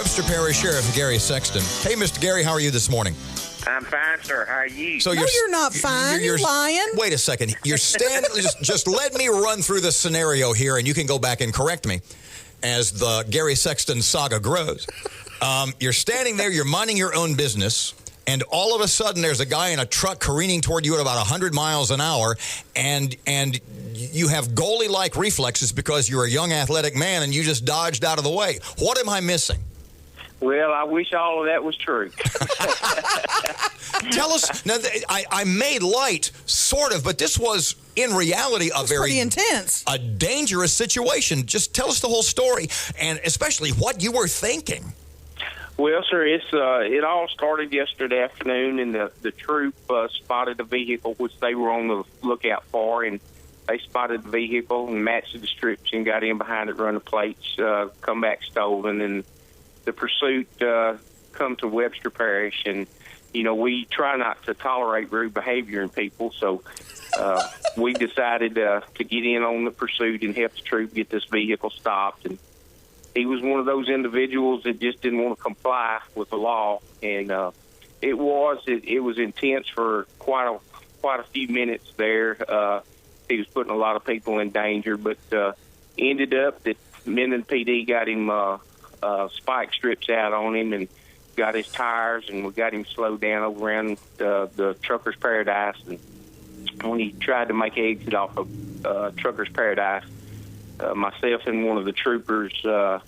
Webster Parish Sheriff Gary Sexton. Hey, Mr. Gary, how are you this morning? I'm fine, sir. How are you? So No, you're not fine. You're lying. Wait a second. You're standing. just let me run through the scenario here, and you can go back and correct me as the Gary Sexton saga grows. You're standing there. You're minding your own business. And all of a sudden, there's a guy in a truck careening toward you at about 100 miles an hour, and you have goalie-like reflexes because you're a young athletic man, and you just dodged out of the way. What am I missing? Well, I wish all of that was true. Tell us. Now, I made light, sort of, but this was, in reality, a very pretty intense, a dangerous situation. Just tell us the whole story, and especially what you were thinking. Well, sir, it all started yesterday afternoon, and the troop spotted a vehicle, which they were on the lookout for, and they spotted the vehicle and matched the description, got in behind it, run the plates, come back stolen, and the pursuit come to Webster Parish. And, you know, we try not to tolerate rude behavior in people, so we decided to get in on the pursuit and help the troop get this vehicle stopped. And he was one of those individuals that just didn't want to comply with the law, and it was intense for quite a few minutes there. He was putting a lot of people in danger, but ended up that Minden PD got him spike strips out on him and got his tires, and we got him slowed down over around the Trucker's Paradise. And when he tried to make an exit off of Trucker's Paradise, myself and one of the troopers, I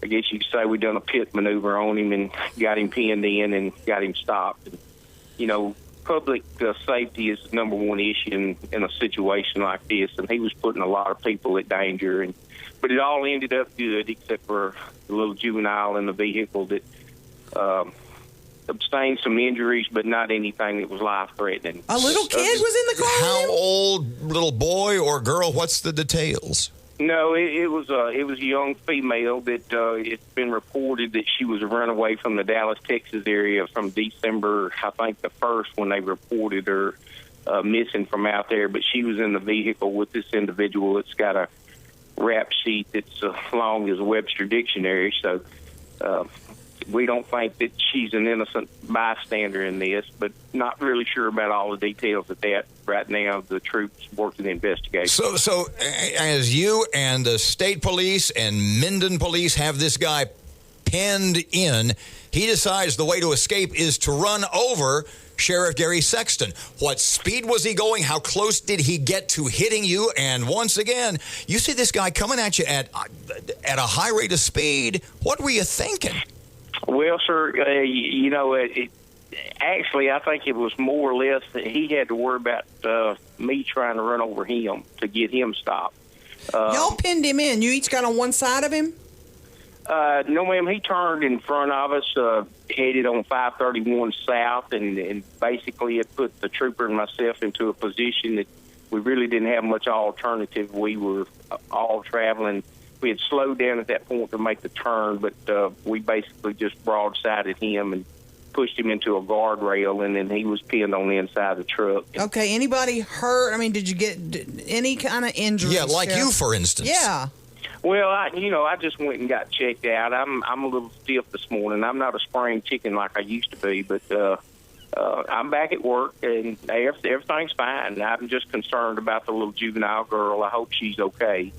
guess you could say we done a pit maneuver on him and got him pinned in and got him stopped. And, you know, public safety is the number one issue in a situation like this, and he was putting a lot of people at danger. But it all ended up good, except for the little juvenile in the vehicle that sustained some injuries, but not anything that was life-threatening. A little kid was in the car. How old, little boy or girl? What's the details? No, it was a young female that it's been reported that she was a runaway from the Dallas, Texas area from December, I think the 1st, when they reported her missing from out there. But she was in the vehicle with this individual. It's got a rap sheet that's as long as a Webster dictionary. So we don't think that she's an innocent bystander in this, but not really sure about all the details of that right now. The troops working the investigation. So as you and the state police and Minden police have this guy penned in, he decides the way to escape is to run over Sheriff Gary Sexton. What speed was he going? How close did he get to hitting you? And once again, you see this guy coming at you at a high rate of speed. What were you thinking? Well, sir, you know, actually, I think it was more or less that he had to worry about me trying to run over him to get him stopped. Y'all pinned him in. You each got on one side of him? No, ma'am. He turned in front of us, headed on 531 South, and basically it put the trooper and myself into a position that we really didn't have much alternative. We were all traveling. We had slowed down at that point to make the turn, but we basically just broadsided him and pushed him into a guardrail, and then he was pinned on the inside of the truck. Okay, anybody hurt? I mean, did you get any kind of injuries? Yeah, like you, for instance. Yeah. Well, I just went and got checked out. I'm a little stiff this morning. I'm not a spring chicken like I used to be, but I'm back at work, and everything's fine. I'm just concerned about the little juvenile girl. I hope she's okay.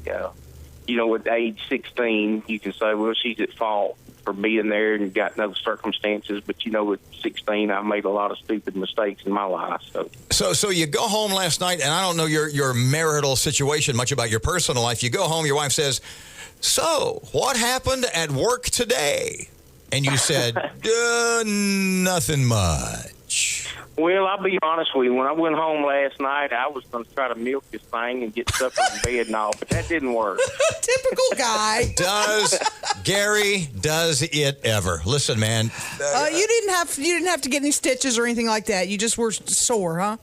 You know, at age 16, you can say, well, she's at fault for being there and got no circumstances. But, you know, at 16, I made a lot of stupid mistakes in my life. So you go home last night, and I don't know your marital situation, much about your personal life. You go home, your wife says, so what happened at work today? And you said, nothing much. Well, I'll be honest with you. When I went home last night, I was going to try to milk this thing and get stuff in bed and all, but that didn't work. Typical guy. Does it ever? Listen, man. You didn't have to get any stitches or anything like that. You just were sore, huh?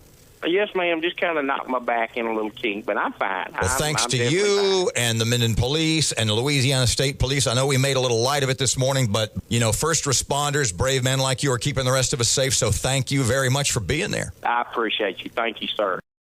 Yes, ma'am. Just kind of knocked my back in a little kink, but I'm fine. Well, thanks I'm to definitely you fine. and the Minden Police and the Louisiana State Police. I know we made a little light of it this morning, but, you know, first responders, brave men like you are keeping the rest of us safe, so thank you very much for being there. I appreciate you. Thank you, sir.